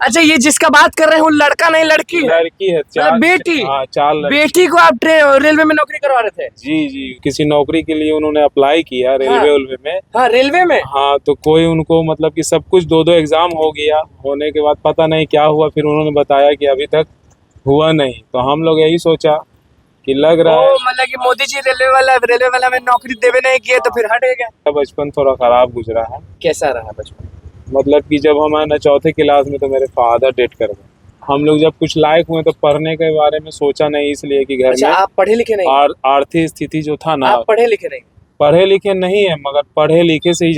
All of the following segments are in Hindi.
अच्छा, ये जिसका बात कर रहे हैं वो लड़का नहीं लड़की है? लड़की है, मतलब बेटी? हाँ, 4 लड़की। बेटी को आप रेलवे में नौकरी करवा रहे थे? जी जी, किसी नौकरी के लिए उन्होंने अप्लाई किया रेलवे उलवे में। हाँ, रेलवे में। हाँ, तो कोई उनको मतलब कि सब कुछ 2-2 एग्जाम हो गया, होने के बाद पता नहीं क्या हुआ, फिर उन्होंने बताया कि अभी तक हुआ नहीं। तो हम लोग यही सोचा कि लग रहा है मतलब कि मोदी जी रेलवे वाला में नौकरी देवे नहीं किए तो फिर हट गया। बचपन थोड़ा खराब गुजरा है। कैसा रहा बचपन? मतलब कि जब हम ना 4th क्लास में तो मेरे फादर डेथ कर गए। हम लोग जब कुछ लायक हुए तो पढ़ने के बारे में सोचा नहीं, इसलिए कि घर अच्छा, में आप पढ़े लिखे नहीं? आर्थिक स्थिति जो था ना, आप पढ़े लिखे नहीं? पढ़े लिखे नहीं है, मगर पढ़े लिखे से ही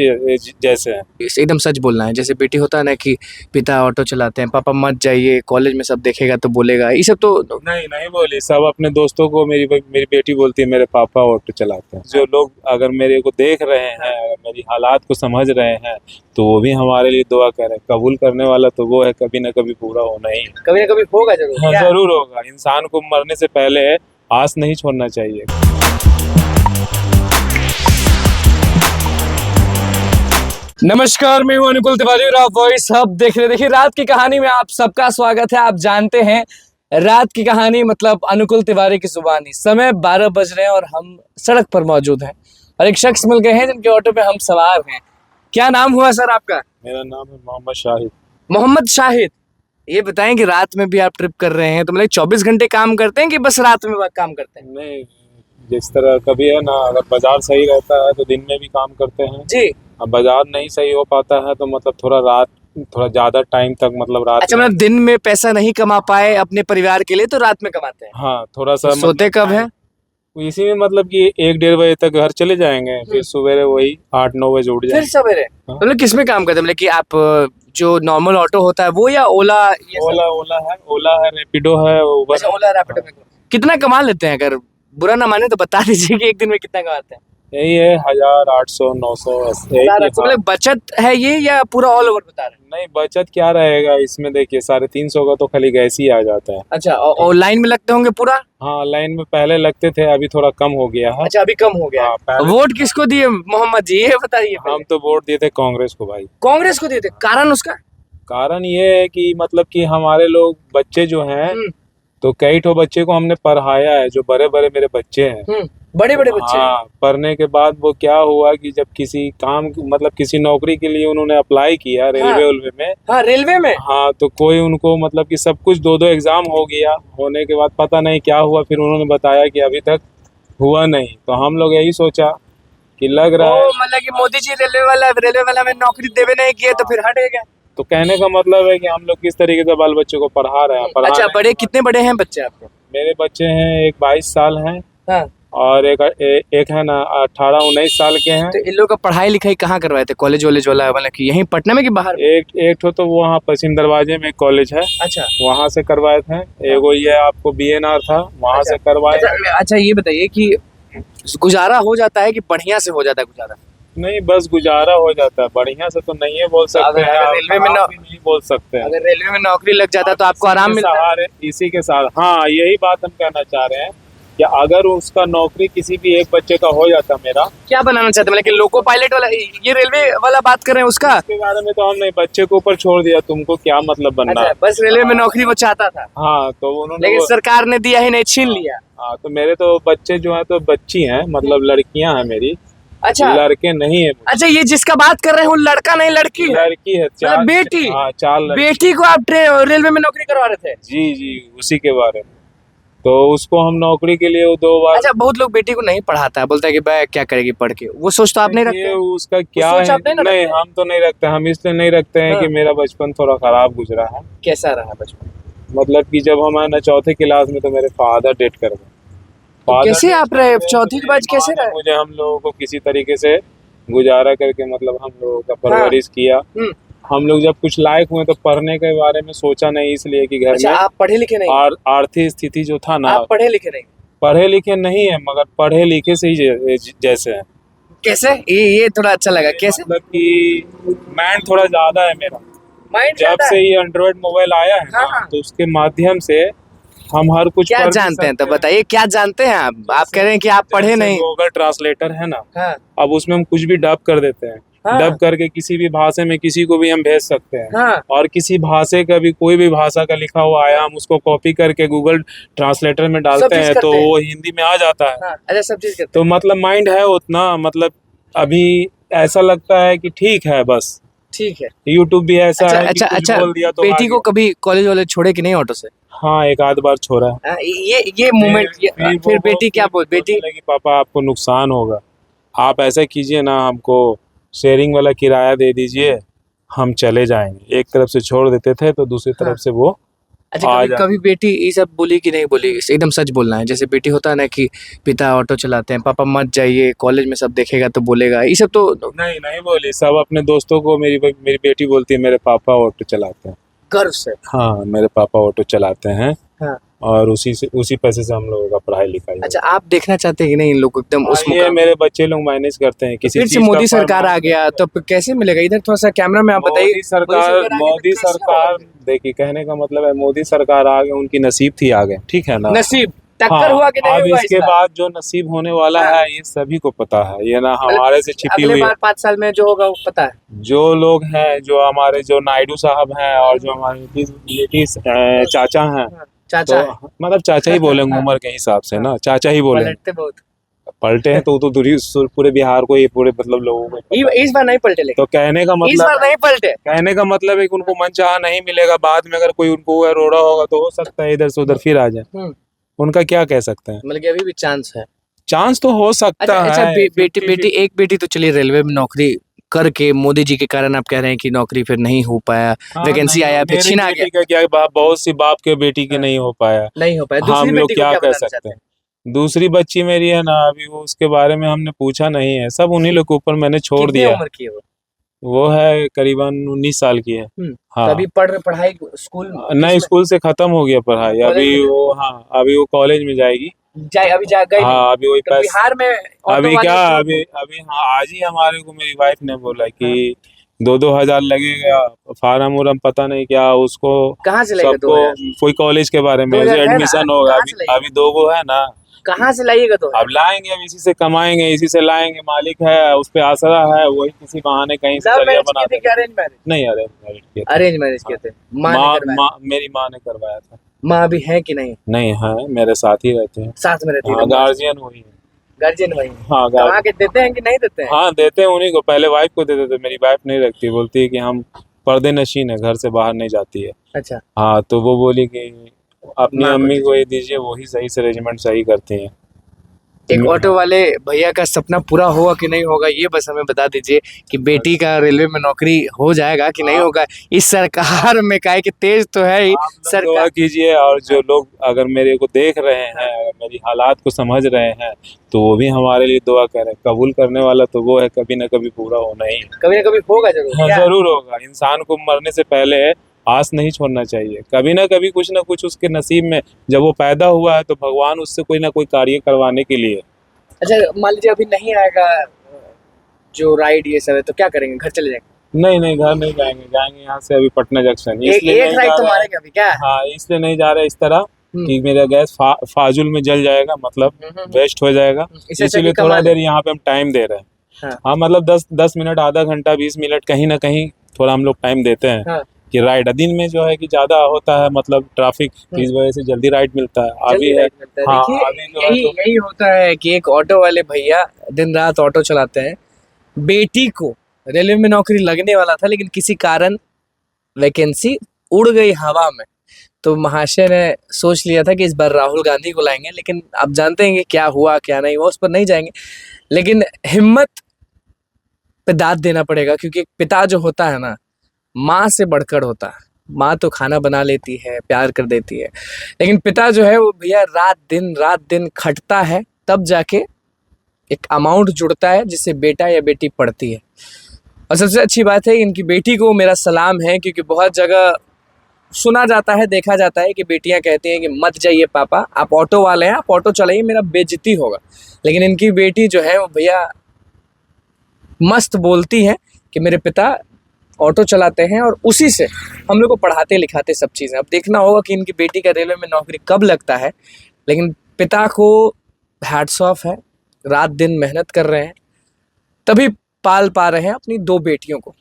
जैसे हैं। एकदम सच बोलना है। जैसे बेटी होता है ना कि पिता ऑटो चलाते हैं, पापा मत जाइए कॉलेज में, सब देखेगा तो बोलेगा, ये सब तो नहीं बोली। सब अपने दोस्तों को मेरी बेटी बोलती है मेरे पापा ऑटो चलाते हैं। जो लोग अगर मेरे को देख रहे हैं, अगर मेरी हालात को समझ रहे हैं, तो वो भी हमारे लिए दुआ करें। कबूल करने वाला तो वो है, कभी ना कभी पूरा होना ही, कभी ना कभी होगा जरूर। हाँ, जरूर होगा। इंसान को मरने से पहले आस नहीं छोड़ना चाहिए। नमस्कार, मैं हूं अनुकुल तिवारी और आप वॉइस हब देख रहे हैं। देखिए, रात की कहानी में आप सबका स्वागत है। आप जानते हैं रात की कहानी मतलब अनुकुल तिवारी की जुबानी। समय 12 बज रहे हैं और हम सड़क पर मौजूद हैं और एक शख्स मिल गए हैं जिनके ऑटो पे हम सवार हैं। क्या नाम हुआ सर आपका? मेरा नाम है मोहम्मद शाहिद। मोहम्मद शाहिद, ये बताएं कि रात में भी आप ट्रिप कर रहे हैं तो मतलब 24 घंटे काम करते हैं कि बस रात में काम करते हैं? नहीं, जिस तरह कभी है ना, अगर बाजार सही रहता है तो दिन में भी काम करते हैं जी। अब बाजार नहीं सही हो पाता है तो मतलब थोड़ा ज्यादा टाइम तक, मतलब रात अच्छा, में। मतलब दिन में पैसा नहीं कमा पाए अपने परिवार के लिए तो रात में कमाते हैं? हाँ, थोड़ा सा तो सोते कब है? इसी में मतलब कि 1-1:30 बजे तक घर चले जाएंगे, फिर सवेरे वही 8-9 बजे उठ फिर जाएंगे। सवेरे? हाँ। मतलब किस में काम करते हैं? मतलब कि आप जो नॉर्मल ऑटो होता है वो या ओला? ओला है, रैपिडो है, उबर अच्छा, है। ओला रैपिडो में कितना कमा लेते हैं? अगर बुरा ना माने तो बता दीजिए कि एक दिन में कितना कमाते हैं? यही है 1000, 800, 900 मतलब बचत है ये या पूरा ऑल ओवर बता रहे हैं? नहीं, बचत क्या रहेगा इसमें? देखिए 350 का तो खाली गैस ही आ जाता है। अच्छा, और लाइन में लगते होंगे पूरा? हाँ, लाइन में पहले लगते थे, अभी थोड़ा कम हो गया है। अच्छा, अभी कम हो गया हाँ, है। वोट किसको दिए मोहम्मद जी, ये बताइए। हम तो वोट दिए थे कांग्रेस को भाई। कांग्रेस को दिए थे? कारण उसका? कारण ये है कि मतलब कि हमारे लोग बच्चे जो हैं, तो कई ठो बच्चे को हमने पढ़ाया है, जो बड़े बड़े मेरे बच्चे हैं। बड़े बड़े बच्चे? हाँ, पढ़ने के बाद वो क्या हुआ कि जब किसी काम मतलब किसी नौकरी के लिए उन्होंने अप्लाई किया रेलवे उलवे में। हाँ, रेलवे में। हाँ, तो कोई उनको मतलब कि सब कुछ 2-2 एग्जाम हो गया, होने के बाद पता नहीं क्या हुआ, फिर उन्होंने बताया कि अभी तक हुआ नहीं। तो हम लोग यही सोचा कि लग रहा है मतलब कि मोदी जी रेलवे वाला में नौकरी देवे नहीं किए तो फिर हट गया। तो कहने का मतलब है कि हम लोग किस तरीके से बाल बच्चों को पढ़ा रहे हैं। अच्छा, बड़े कितने बड़े हैं बच्चे आपके? मेरे बच्चे हैं, एक 22 साल हैं। हाँ। और एक है ना 18-19 साल के हैं। तो इन लोगों का पढ़ाई लिखाई कहाँ करवाए थे? कॉलेज वॉलेज वाला मतलब कि यहीं पटना में कि बाहर? एक ठो तो वहाँ पश्चिम दरवाजे में कॉलेज है। अच्छा, वहाँ से करवाए थे। एगो ये आपको BNR था, वहाँ से करवाए। अच्छा, ये बताइए कि गुजारा हो जाता है कि बढ़िया से हो जाता है गुजारा? नहीं, बस गुजारा हो जाता है, बढ़िया से तो नहीं है बोल सकते हैं। रेलवे में नहीं बोल सकते हैं। अगर रेलवे में नौकरी लग जाता तो आपको आराम मिलता है? इसी के साथ, हाँ, यही बात हम कहना चाह रहे हैं कि अगर उसका नौकरी किसी भी एक बच्चे का हो जाता। मेरा क्या बनाना चाहते हैं? मतलब कि लोको पायलट वाला, ये रेलवे वाला बात कर रहे हैं उसका? इसके बारे में तो हम नहीं, बच्चे को ऊपर छोड़ दिया, तुमको क्या मतलब बनना। अच्छा, बस रेलवे में नौकरी वो चाहता था। हाँ, तो उन्होंने, लेकिन सरकार ने दिया ही नहीं, छीन लिया। हाँ, तो मेरे तो बच्चे जो है तो बच्ची हैं, मतलब लड़कियां हैं मेरी। अच्छा, लड़के नहीं है। अच्छा, ये जिसका बात कर रहे हैं वो लड़का नहीं लड़की है? लड़की है, मतलब बेटी? हाँ, 4 लड़की। बेटी को आप रेलवे में नौकरी करवा रहे थे? जी जी, उसी के बारे में। तो उसको हम नौकरी के लिए 2 बार। अच्छा, बहुत लोग बेटी को नहीं पढ़ाता है, बोलता है कि भाई क्या करेगी पढ़ के। वो सोच तो आप नहीं रखते? उसका क्या है? नहीं, हम तो नहीं रखते। हम इसलिए नहीं रखते हैं कि मेरा बचपन थोड़ा खराब गुजरा है। कैसा रहा बचपन? मतलब कि जब हम ना 4th क्लास में तो मेरे फादर डेथ कर गए। कैसे आप रहे 4th के बाद? कैसे रहे? मुझे हम लोगों को किसी तरीके से गुजारा करके मतलब हम लोगों का परवरिश किया। हम लोग जब कुछ लायक हुए तो पढ़ने के बारे में सोचा नहीं, इसलिए कि घर अच्छा, में आप पढ़े लिखे नहीं? आर्थिक स्थिति जो था ना, आप पढ़े लिखे नहीं? पढ़े लिखे नहीं है, मगर पढ़े लिखे से ही जैसे है। कैसे? ये थोड़ा अच्छा लगा। कैसे? मतलब कि माइंड थोड़ा ज्यादा है मेरा। माइंड जब से ये एंड्रॉइड मोबाइल आया है ना, तो उसके माध्यम से हम हर कुछ क्या जानते हैं? तो बताइए, क्या जानते हैं आप? आप कह रहे हैं कि आप पढ़े नहीं। गूगल ट्रांसलेटर है ना, हाँ। अब उसमें हम कुछ भी डब कर देते हैं। हाँ। डब करके किसी भी भाषा में किसी को भी हम भेज सकते हैं। हाँ और किसी भाषा का भी कोई भी भाषा का लिखा हुआ आया हम उसको कॉपी करके गूगल ट्रांसलेटर में सब डालते चीज हैं तो करते हैं। वो हिंदी में आ जाता है। हाँ अच्छा सब चीज करते तो मतलब माइंड है उतना, मतलब अभी ऐसा लगता है कि ठीक है बस। हैं। ठीक है। यूट्यूब भी ऐसा अच्छा है कि अच्छा कुछ अच्छा, बोल दिया तो बेटी आ को गया। कभी कॉलेज वाले छोड़े कि नहीं ऑटो से? हाँ, एक आध बार छोड़ा है। ये मोमेंट फिर बेटी क्या बोल बेटी? बोले कि पापा आपको नुकसान होगा, आप ऐसा कीजिए ना, हमको शेयरिंग वाला किराया दे दीजिए, हम चले जाएंगे। एक तरफ से छोड़ देते थे तो दूसरी हाँ। तरफ से वो अच्छा आ कभी जाते। कभी बेटी ये सब बोली कि नहीं बोली? एकदम सच बोलना है। जैसे बेटी होता है ना कि पिता ऑटो चलाते हैं, पापा मत जाइए, कॉलेज में सब देखेगा तो बोलेगा, ये सब तो नहीं नहीं बोली, सब अपने दोस्तों को, मेरी बेटी बोलती है मेरे पापा ऑटो चलाते हैं। गर्व से। हाँ, मेरे पापा ऑटो चलाते हैं हाँ। और उसी पैसे से हम लोगों का पढ़ाई लिखाई अच्छा आप देखना चाहते हैं कि नहीं इन लोग को एकदम उस ये मुकाम? मेरे बच्चे लोग मैनेज करते हैं। किसी फिर से चीज का मोदी सरकार आ फरमान गया तो फिर कैसे मिलेगा? इधर थोड़ा सा कैमरा में आप बताइए। मोदी सरकार आ गई तो मोदी कैसे सरकार होगा? देखिए, कहने का मतलब है मोदी सरकार आ गए, उनकी नसीब थी आ गए, ठीक है ना। नसीब टक्कर हाँ, हुआ कि नहीं अब हुआ इसके इसका? बाद जो नसीब होने वाला हाँ। है ये सभी को पता है, ये ना मतलब हमारे से छिपी अगले हुई है। बार 5 साल में जो होगा वो पता है। जो लोग हैं, जो हमारे जो नायडू साहब हैं और जो हमारे नीतीश चाचा हैं, हाँ, तो चाचा है। मतलब चाचा ही बोलेंगे उम्र के हिसाब से ना, चाचा ही बोलेंगे। पलटते बहुत। पलटे हैं तो पूरे बिहार को, ये पूरे मतलब लोगों को पता है। इस बार नहीं पलटे लेकिन। तो कहने का इस मतलब बार नहीं पलटे। कहने का मतलब है कि उनको मनचाहा नहीं मिलेगा, बाद में अगर कोई उनको रोड़ा होगा तो हो सकता है इधर से उधर फिर आ जाए। हम्म। उनका क्या कह सकते हैं, मतलब कि अभी भी चांस है। चांस तो हो अच्छा सकता अच्छा है। बेटी एक बेटी तो चलिए रेलवे में नौकरी करके मोदी जी के कारण आप कह रहे हैं कि नौकरी फिर नहीं हो पाया, हाँ, वैकेंसी नहीं, आया फिर मेरी छीना बेटी गया। का क्या, बहुत सी बाप के बेटी के हाँ। नहीं हो पाया। नहीं हो पाया। दूसरी हम लोग बेटी को क्या क्या कह बताना सकते चाहते हैं? हैं। दूसरी बच्ची मेरी है ना, अभी वो उसके बारे में हमने पूछा नहीं है, सब उन्हीं लोग के ऊपर मैंने छोड़ कितने दिया। उम्र की है वो? वो है करीबन 19 साल की है। तो हाँ, अभी पढ़ाई स्कूल नहीं, किसमें? स्कूल से खत्म हो गया पढ़ाई, कॉलेज अभी में वो, हाँ, अभी वो कॉलेज में जाएगी। अभी जा गई नहीं? हाँ, अभी वही तो बिहार में ऑटो अभी क्या, वाले जो अभी अभी हाँ, आज ही हमारे को मेरी वाइफ ने बोला कि 2-2 हजार लगेगा, फार्म उर्म पता नहीं क्या उसको, कहाँ से लाइएगा सबको 2000? कोई कॉलेज के बारे में 2000 है ना? एडमिशन होगा। कहाँ अभी से लाइएगा? अभी 2 गो है ना, कहाँ से लाइएगा 2000? अब लाएंगे, अब इसी से कमाएंगे, इसी से लाएंगे, मालिक है उस पे आसरा है, वही किसी बहाने कहीं से लव जरिया मैरिज बना किए थे कि देगा। Arrange marriage? नहीं, अरेंज मैरिज किए थे। अरेंज मैरिज किए थे। माँ ने करवाया? मेरी माँ ने करवाया था। माँ अभी है कि नहीं? नहीं है, मेरे साथ ही रहते हैं। साथ में रहती है हाँ, तो माँ गार्जियन वही है। गार्जियन वही है। हाँ, कमा के देते हैं कि नहीं देते हैं? हाँ, देते हैं उन्हीं को, पहले वाइफ को देते थे, मेरी वाइफ नहीं रखती, बोलती है कि हम पर्दे नशीन है, घर से बाहर नहीं जाती है। अच्छा हाँ, तो वो बोली कि अपनी माँ को अम्मी को दीजिए। ये दीजिए, वही सही से अरेंजमेंट सही करती हैं। एक ऑटो वाले भैया का सपना पूरा होगा कि नहीं होगा ये बस हमें बता दीजिए कि बेटी का रेलवे में नौकरी हो जाएगा कि नहीं होगा। इस सरकार में काहे कि तेज तो है ही आप लोग दुआ सरकार। कीजिए, और जो लोग अगर मेरे को देख रहे हैं, अगर मेरी हालात को समझ रहे हैं, तो वो भी हमारे लिए दुआ करें। कबूल करने वाला तो वो है, कभी ना कभी पूरा होना ही है। कभी ना कभी होगा जरूर। हाँ, क्या? जरूर होगा। इंसान को मरने से पहले आस नहीं छोड़ना चाहिए, कभी ना कभी कुछ ना कुछ उसके नसीब में, जब वो पैदा हुआ है तो भगवान उससे कोई ना कोई कार्य करवाने के लिए। अच्छा मान लीजिए अभी नहीं आएगा जो राइड ये सब है तो क्या करेंगे? घर चले जाएंगे? नहीं नहीं, घर नहीं जाएंगे, जाएंगे यहाँ से अभी पटना जंक्शन, एक इसलिए नहीं राइड जा तो रहे हैं। मारेंगे अभी क्या? हाँ, इसलिए नहीं जा रहे इस तरह कि मेरा गैस फाजुल में जल जाएगा, मतलब वेस्ट हो जाएगा, इससे अच्छा कि इसीलिए कमा थोड़ा लें। देर यहाँ पे हम टाइम दे रहे हैं। हाँ। हाँ, मतलब 10 मिनट, आधा घंटा, 20 मिनट, कहीं ना कहीं थोड़ा हम लोग टाइम देते हैं हाँ। कि राइड दिन में जो है कि ज्यादा होता है, मतलब ट्रैफिक, इस वजह से जल्दी राइड मिलता है। जल्दी अभी है, राइड मिलता है। हाँ, देखिए अभी जो है यही तो यही होता है कि एक ऑटो वाले भैया दिन रात ऑटो चलाते हैं। बेटी को रेलवे में नौकरी लगने वाला था लेकिन किसी कारण वैकेंसी उड़ गई हवा में, तो महाशय ने सोच लिया था कि इस बार राहुल गांधी को लाएंगे, लेकिन आप जानते हैं कि क्या हुआ क्या नहीं हुआ उस पर नहीं जाएंगे। लेकिन हिम्मत पे दाद देना पड़ेगा क्योंकि एक पिता जो होता है ना माँ से बढ़कर होता है। माँ तो खाना बना लेती है, प्यार कर देती है, लेकिन पिता जो है वो भैया रात दिन खटता है, तब जाके एक अमाउंट जुड़ता है जिससे बेटा या बेटी पढ़ती है। और सबसे अच्छी बात है इनकी बेटी को मेरा सलाम है क्योंकि बहुत जगह सुना जाता है, देखा जाता है कि बेटियां कहती हैं कि मत जाइए पापा, आप ऑटो वाले हैं, आप ऑटो चलाइए, मेरा बेइज्जती होगा। लेकिन इनकी बेटी जो है वो भैया मस्त बोलती है कि मेरे पिता ऑटो चलाते हैं और उसी से हम लोग को पढ़ाते लिखाते सब चीज़ें। अब देखना होगा कि इनकी बेटी का रेलवे में नौकरी कब लगता है, लेकिन पिता को हैट्स ऑफ है, रात दिन मेहनत कर रहे हैं, तभी पाल पा रहे हैं अपनी 2 बेटियों को।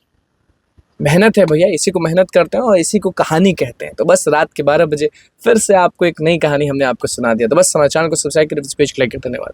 मेहनत है भैया, इसी को मेहनत करते हैं और इसी को कहानी कहते हैं। तो बस रात के 12 बजे फिर से आपको एक नई कहानी हमने आपको सुना दिया। तो बस समाचार को सब्सक्राइब करें, पेज क्लिक करते। धन्यवाद।